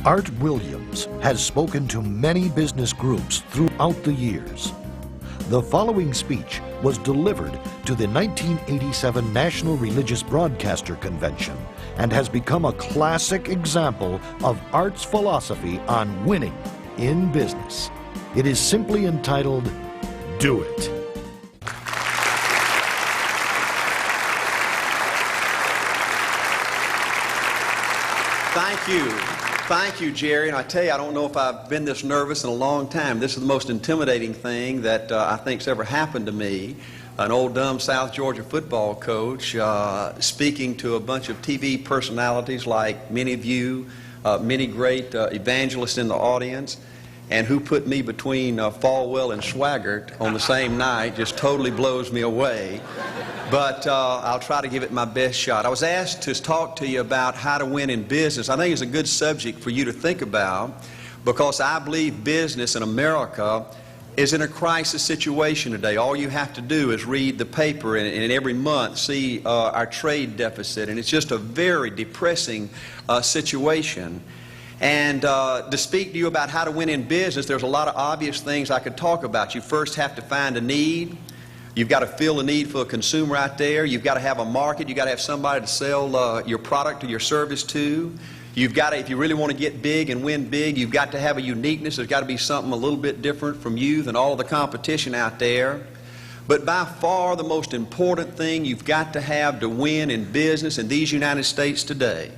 Art Williams has spoken to many business groups throughout the years. The following speech was delivered to the 1987 National Religious Broadcaster Convention and has become a classic example of Art's philosophy on winning in business. It is simply entitled, Do It. Thank you. Thank you, Jerry. And I tell you, I don't know if I've been this nervous in a long time. This is the most intimidating thing that I think's ever happened to me. An old dumb South Georgia football coach speaking to a bunch of TV personalities like many of you, many great evangelists in the audience, and who put me between Falwell and Swaggart on the same night just totally blows me away. But I'll try to give it my best shot. I was asked to talk to you about how to win in business. I think it's a good subject for you to think about because I believe business in America is in a crisis situation today. All you have to do is read the paper and every month see our trade deficit, and it's just a very depressing situation. And to speak to you about how to win in business, there's a lot of obvious things I could talk about. You first have to find a need. You've got to fill a need for a consumer out there. You've got to have a market. You've got to have somebody to sell your product or your service to. You've got to, if you really want to get big and win big, you've got to have a uniqueness. There's got to be something a little bit different from you than all of the competition out there. But by far the most important thing you've got to have to win in business in these United States today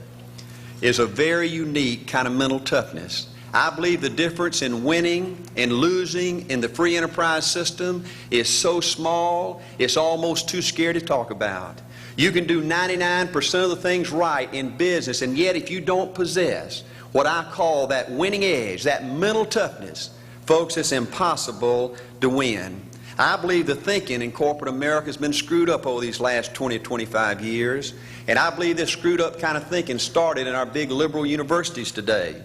is a very unique kind of mental toughness. I believe the difference in winning and losing in the free enterprise system is so small, it's almost too scary to talk about. You can do 99% of the things right in business, and yet if you don't possess what I call that winning edge, that mental toughness, folks, it's impossible to win. I believe the thinking in corporate America has been screwed up over these last 20 or 25 years, and I believe this screwed up kind of thinking started in our big liberal universities today.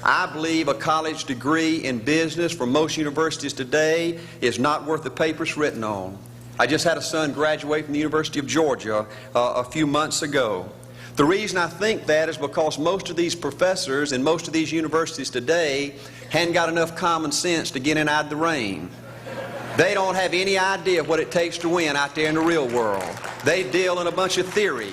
I believe a college degree in business for most universities today is not worth the paper it's written on. I just had a son graduate from the University of Georgia a few months ago. The reason I think that is because most of these professors in most of these universities today hadn't got enough common sense to get in out of the rain. They don't have any idea what it takes to win out there in the real world. They deal in a bunch of theory.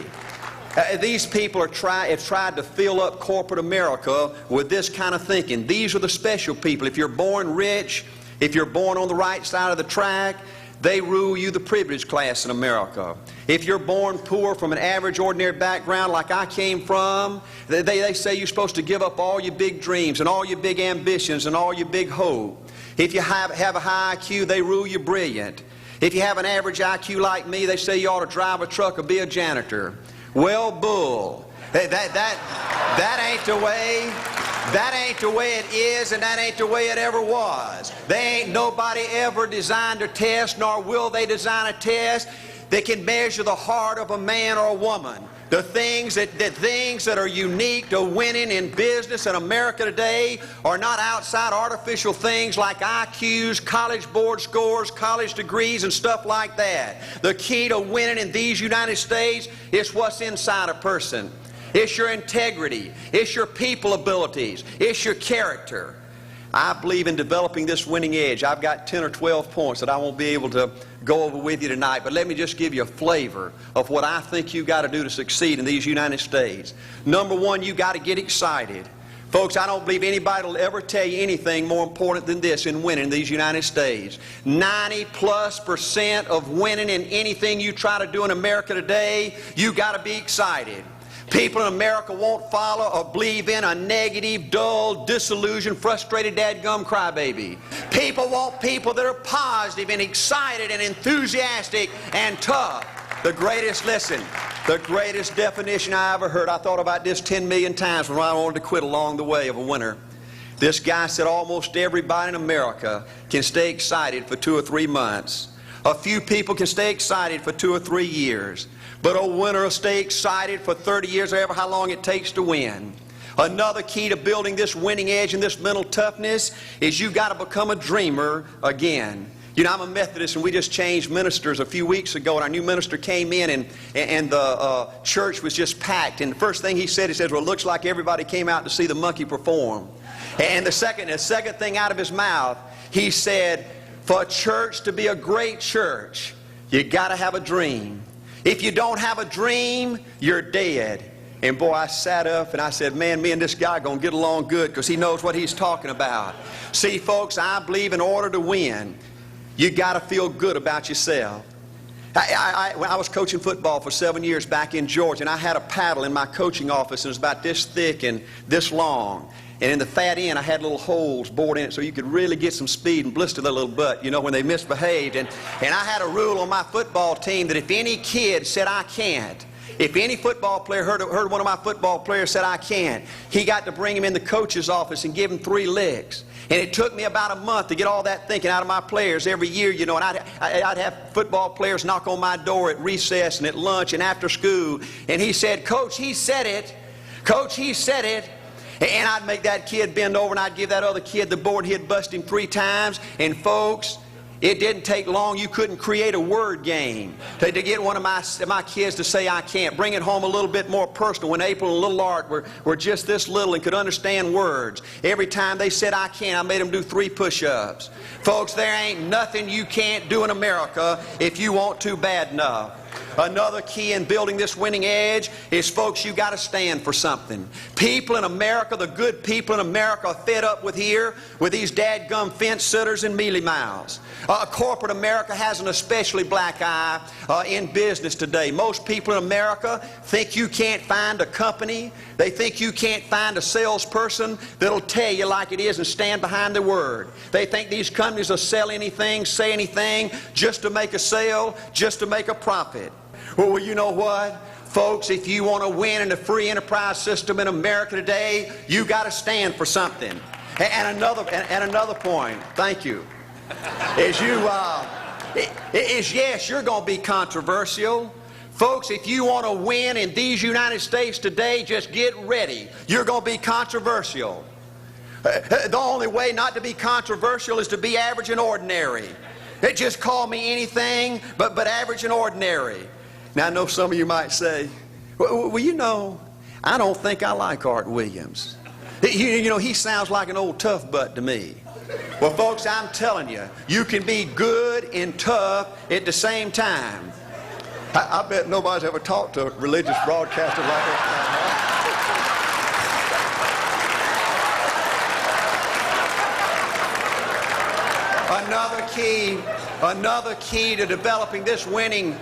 These people have tried to fill up corporate America with this kind of thinking. These are the special people. If you're born rich, if you're born on the right side of the track, they rule you, the privileged class in America. If you're born poor from an average, ordinary background like I came from, they say you're supposed to give up all your big dreams and all your big ambitions and all your big hope. If you have a high IQ, they rule you brilliant. If you have an average IQ like me, they say you ought to drive a truck or be a janitor. Well, bull. That ain't the way. That ain't the way it is, and that ain't the way it ever was. They ain't nobody ever designed a test, nor will they design a test that can measure the heart of a man or a woman. The things that are unique to winning in business in America today are not outside artificial things like IQs, college board scores, college degrees, and stuff like that. The key to winning in these United States is what's inside a person. It's your integrity. It's your people abilities. It's your character. I believe in developing this winning edge. I've got 10 or 12 points that I won't be able to go over with you tonight, but let me just give you a flavor of what I think you've got to do to succeed in these United States. Number one, you've got to get excited. Folks, I don't believe anybody will ever tell you anything more important than this in winning in these United States. 90+% of winning in anything you try to do in America today, you've got to be excited. People in America won't follow or believe in a negative, dull, disillusioned, frustrated, dadgum crybaby. People want people that are positive and excited and enthusiastic and tough. The greatest definition I ever heard, I thought about this 10 million times when I wanted to quit along the way of a winner. This guy said almost everybody in America can stay excited for 2 or 3 months. A few people can stay excited for 2 or 3 years. But a winner will stay excited for 30 years or ever how long it takes to win. Another key to building this winning edge and this mental toughness is you've got to become a dreamer again. You know, I'm a Methodist, and we just changed ministers a few weeks ago, and our new minister came in, and the church was just packed. And the first thing he says, well, it looks like everybody came out to see the monkey perform. And the second thing out of his mouth, he said, for a church to be a great church, you got to have a dream. If you don't have a dream, you're dead. And boy, I sat up and I said, man, me and this guy are going to get along good because he knows what he's talking about. See, folks, I believe in order to win, you got to feel good about yourself. I was coaching football for 7 years back in Georgia, and I had a paddle in my coaching office, and it was about this thick and this long. And in the fat end, I had little holes bored in it so you could really get some speed and blister their little butt, you know, when they misbehaved. And I had a rule on my football team that if any kid said, I can't, if any football player heard one of my football players said, I can't, he got to bring him in the coach's office and give him 3 licks. And it took me about a month to get all that thinking out of my players every year, you know, and I'd have football players knock on my door at recess and at lunch and after school. And he said, Coach, he said it. Coach, he said it. And I'd make that kid bend over, and I'd give that other kid the board. He'd bust him 3 times. And folks, it didn't take long. You couldn't create a word game to get one of my kids to say, I can't. Bring it home a little bit more personal. When April and little Art were just this little and could understand words, every time they said, I can't, I made them do 3 push-ups. Folks, there ain't nothing you can't do in America if you want to bad enough. Another key in building this winning edge is, folks, you got to stand for something. People in America, the good people in America, are fed up with these dadgum fence sitters and mealy mouths. Corporate America has an especially black eye in business today. Most people in America think you can't find a company. They think you can't find a salesperson that'll tell you like it is and stand behind their word. They think these companies will sell anything, say anything, just to make a sale, just to make a profit. Well, you know what? Folks, if you want to win in the free enterprise system in America today, you got to stand for something. And another point, thank you, is yes, you're going to be controversial. Folks, if you want to win in these United States today, just get ready. You're going to be controversial. The only way not to be controversial is to be average and ordinary. They just call me anything but average and ordinary. Now, I know some of you might say, well, you know, I don't think I like Art Williams. You know, he sounds like an old tough butt to me. Well, folks, I'm telling you, you can be good and tough at the same time. I bet nobody's ever talked to a religious broadcaster like that. Another key to developing this winning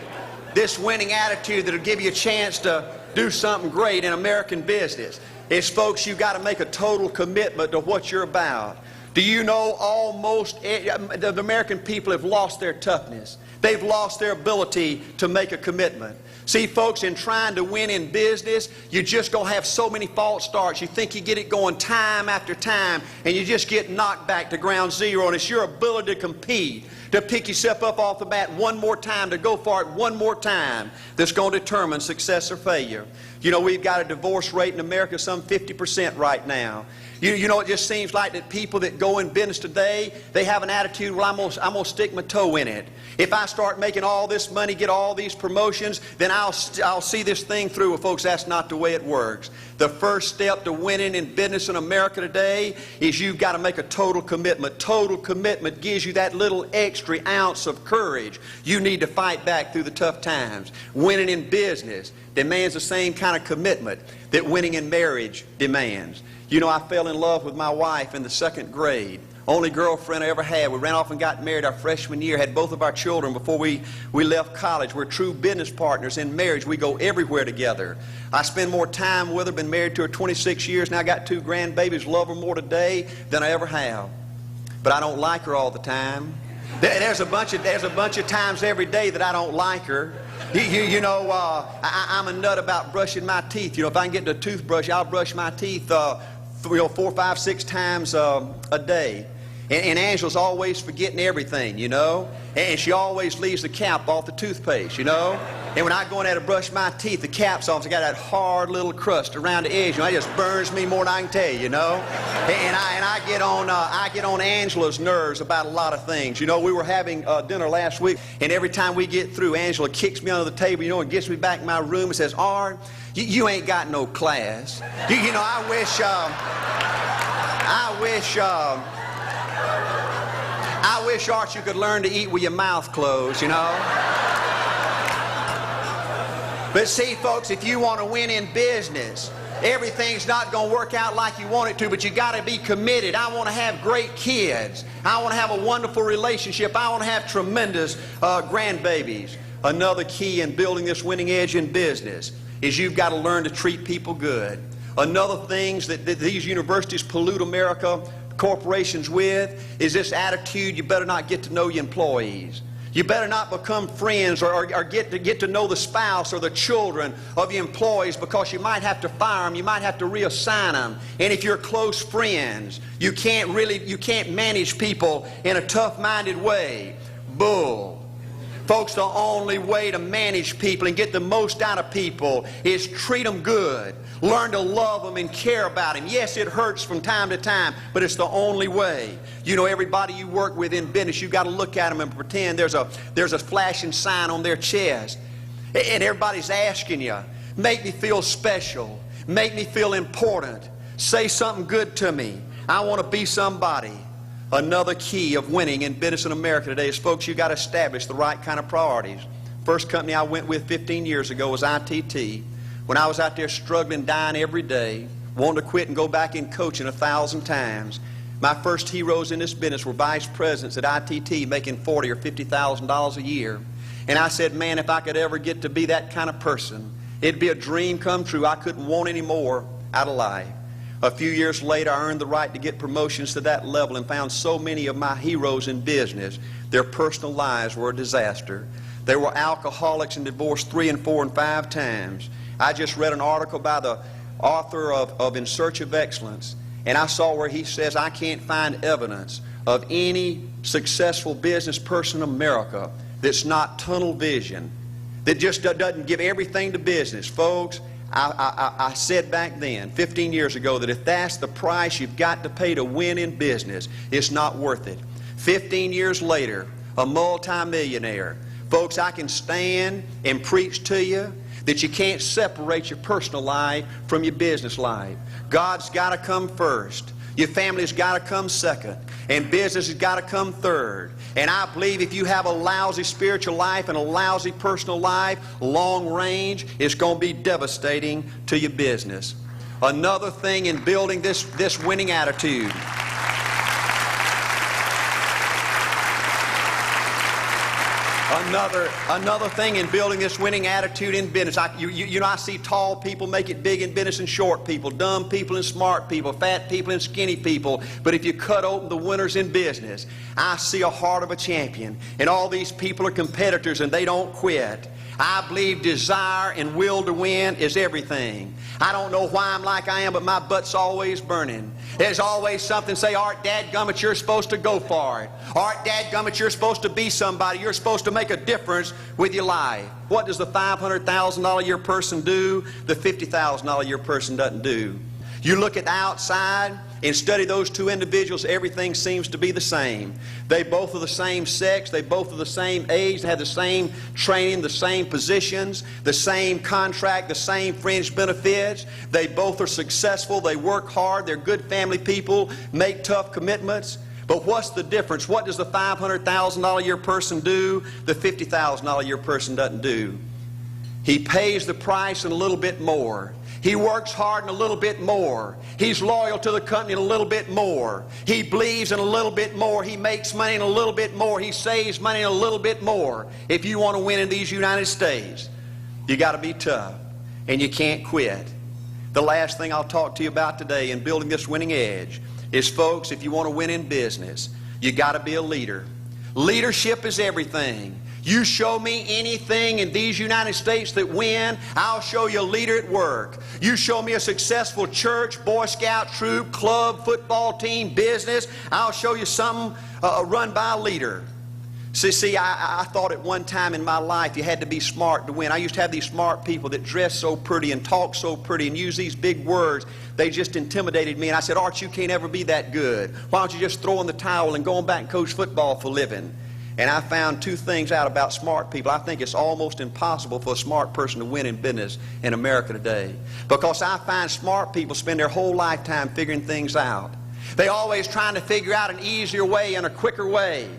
attitude that'll give you a chance to do something great in American business is, folks, you've got to make a total commitment to what you're about. Do you know almost the American people have lost their toughness? They've lost their ability to make a commitment. See, folks, in trying to win in business, you're just going to have so many false starts. You think you get it going time after time, and you just get knocked back to ground zero. And it's your ability to compete, to pick yourself up off the mat one more time, to go for it one more time, that's going to determine success or failure. You know, we've got a divorce rate in America some 50% right now. You know, it just seems like that people that go in business today, they have an attitude, well, I'm going to stick my toe in it. If I start making all this money, get all these promotions, then I'll see this thing through. Well, folks, that's not the way it works. The first step to winning in business in America today is you've got to make a total commitment. Total commitment gives you that little extra ounce of courage you need to fight back through the tough times. Winning in business demands the same kind of commitment that winning in marriage demands. You know, I fell in love with my wife in the 2nd grade. Only girlfriend I ever had. We ran off and got married our freshman year, had both of our children before we left college. We're true business partners in marriage. We go everywhere together. I spend more time with her, been married to her 26 years. Now I got 2 grandbabies, love her more today than I ever have. But I don't like her all the time. There's a bunch of times every day that I don't like her. You know, I'm a nut about brushing my teeth. You know, if I can get the toothbrush, I'll brush my teeth 4, 5, 6 times a day. And Angela's always forgetting everything, you know. And she always leaves the cap off the toothpaste, you know. And when I go in there to brush my teeth, the cap's off. I got that hard little crust around the edge. You know, it just burns me more than I can tell you, you know. And I get on Angela's nerves about a lot of things. You know, we were having dinner last week, and every time we get through, Angela kicks me under the table, you know, and gets me back in my room and says, "Art, you ain't got no class." You know, I wish, Art, you could learn to eat with your mouth closed, you know. But see, folks, if you want to win in business, everything's not going to work out like you want it to, but you got to be committed. I want to have great kids. I want to have a wonderful relationship. I want to have tremendous grandbabies. Another key in building this winning edge in business is you've got to learn to treat people good. Another thing that these universities pollute America, corporations with, is this attitude: you better not get to know your employees. You better not become friends or get to know the spouse or the children of your employees, because you might have to fire them, you might have to reassign them. And if you're close friends, you can't manage people in a tough-minded way. Bull. Folks, the only way to manage people and get the most out of people is treat them good. Learn to love them and care about them. Yes, it hurts from time to time, but it's the only way. You know, everybody you work with in business, you've got to look at them and pretend there's a flashing sign on their chest. And everybody's asking you, make me feel special. Make me feel important. Say something good to me. I want to be somebody. Another key of winning in business in America today is, folks, you've got to establish the right kind of priorities. First company I went with 15 years ago was ITT. When I was out there struggling, dying every day, wanting to quit and go back in coaching 1,000 times, my first heroes in this business were vice presidents at ITT making $40,000 or $50,000 a year. And I said, man, if I could ever get to be that kind of person, it'd be a dream come true. I couldn't want any more out of life. A few years later, I earned the right to get promotions to that level and found so many of my heroes in business, their personal lives were a disaster. They were alcoholics and divorced 3 and 4 and 5 times. I just read an article by the author of In Search of Excellence, and I saw where he says, I can't find evidence of any successful business person in America that's not tunnel vision, that just doesn't give everything to business. Folks, I said back then, 15 years ago, that if that's the price you've got to pay to win in business, it's not worth it. 15 years later, a multimillionaire. Folks, I can stand and preach to you that you can't separate your personal life from your business life. God's got to come first. Your family's got to come second. And business has got to come third. And I believe if you have a lousy spiritual life and a lousy personal life, long range, it's going to be devastating to your business. Another thing in building this winning attitude. Another thing in building this winning attitude in business. You know, I see tall people make it big in business and short people, dumb people and smart people, fat people and skinny people. But if you cut open the winners in business, I see a heart of a champion. And all these people are competitors and they don't quit. I believe desire and will to win is everything. I don't know why I'm like I am, but my butt's always burning. There's always something say, Art, dadgummit, you're supposed to go for it. Art, dadgummit, you're supposed to be somebody. You're supposed to make a difference with your life. What does the $500,000 a year person do? The $50,000 a year person doesn't do. You look at the outside and study those two individuals, everything seems to be the same. They both are the same sex, they both are the same age, they have the same training, the same positions, the same contract, the same fringe benefits. They both are successful, they work hard, they're good family people, make tough commitments. But what's the difference? What does the $500,000 a year person do? The $50,000 a year person doesn't do. He pays the price and a little bit more. He works hard and a little bit more. He's loyal to the company and a little bit more. He believes in a little bit more. He makes money and a little bit more. He saves money and a little bit more. If you want to win in these United States, you got to be tough and you can't quit. The last thing I'll talk to you about today in building this winning edge is, folks, if you want to win in business, you got to be a leader. Leadership is everything. You show me anything in these United States that win, I'll show you a leader at work. You show me a successful church, Boy Scout troop, club, football team, business, I'll show you something run by a leader. See, I thought at one time in my life you had to be smart to win. I used to have these smart people that dress so pretty and talk so pretty and use these big words. They just intimidated me. And I said, Art, you can't ever be that good. Why don't you just throw in the towel and go on back and coach football for a living? And I found two things out about smart people. I think it's almost impossible for a smart person to win in business in America today. Because I find smart people spend their whole lifetime figuring things out. They're always trying to figure out an easier way and a quicker way.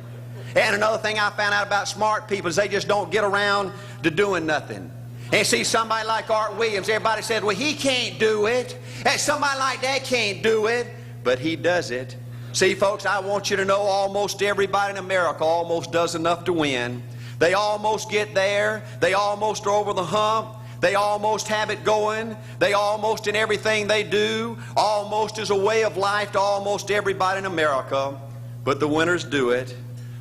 And another thing I found out about smart people is they just don't get around to doing nothing. And see, somebody like Art Williams, everybody said, well, he can't do it. And somebody like that can't do it. But he does it. See, folks, I want you to know almost everybody in America almost does enough to win. They almost get there. They almost are over the hump. They almost have it going. They almost, in everything they do, almost is a way of life to almost everybody in America. But the winners do it.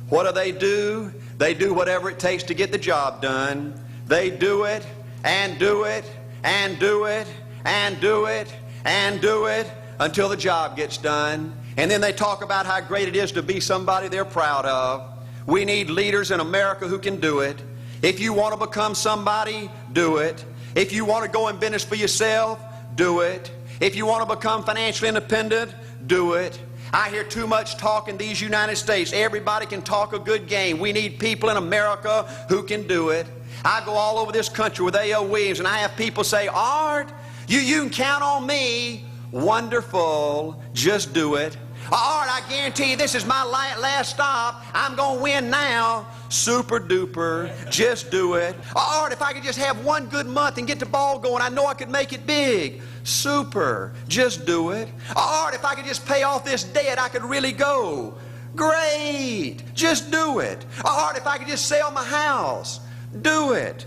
What do? They do whatever it takes to get the job done. They do it and do it and do it and do it and do it until the job gets done. And then they talk about how great it is to be somebody they're proud of. We need leaders in America who can do it. If you want to become somebody, do it. If you want to go in business for yourself, do it. If you want to become financially independent, do it. I hear too much talk in these United States. Everybody can talk a good game. We need people in America who can do it. I go all over this country with A.L. Williams, and I have people say, Art, you can count on me. Wonderful. Just do it. Art, I guarantee you this is my last stop. I'm going to win now. Super duper. Just do it. Art, if I could just have one good month and get the ball going, I know I could make it big. Super. Just do it. Art, if I could just pay off this debt, I could really go. Great. Just do it. Art, if I could just sell my house. Do it.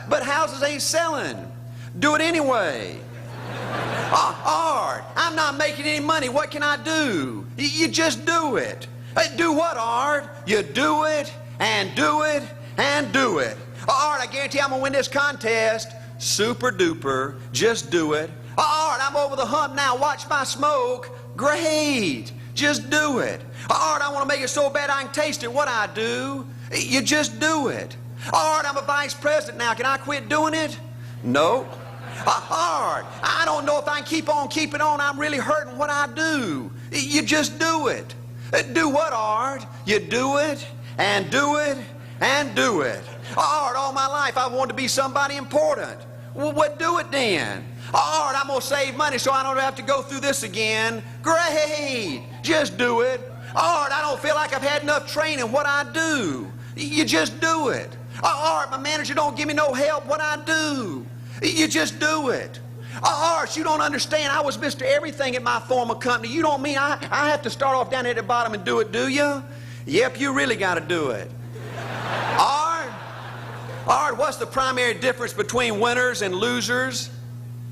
But houses ain't selling. Do it anyway. Art, I'm not making any money. What can I do? You just do it. Do what, Art? You do it and do it and do it. Art, I guarantee I'm going to win this contest. Super duper. Just do it. Art, I'm over the hump now. Watch my smoke. Great. Just do it. Art, I want to make it so bad I can taste it. What I do? You just do it. Art, I'm a vice president now. Can I quit doing it? No. Art, I don't know if I can keep on keeping on. I'm really hurting. What I do? You just do it. Do what, Art? You do it and do it and do it. Art, all my life I wanted to be somebody important. Well, what do it then? Art, I'm going to save money so I don't have to go through this again. Great. Just do it. Art, I don't feel like I've had enough training. What I do? You just do it. Art, my manager don't give me no help. What I do? You just do it. Art, you don't understand. I was Mr. Everything at my former company. You don't mean I have to start off down at the bottom and do it, do you? Yep, you really got to do it. Art, what's the primary difference between winners and losers?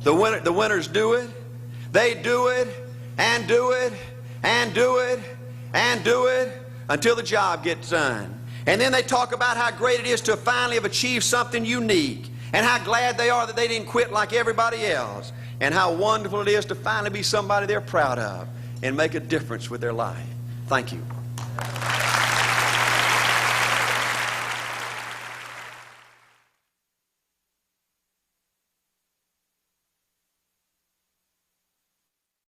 The winners do it. They do it and do it and do it and do it until the job gets done. And then they talk about how great it is to finally have achieved something unique. And how glad they are that they didn't quit like everybody else. And how wonderful it is to finally be somebody they're proud of and make a difference with their life. Thank you.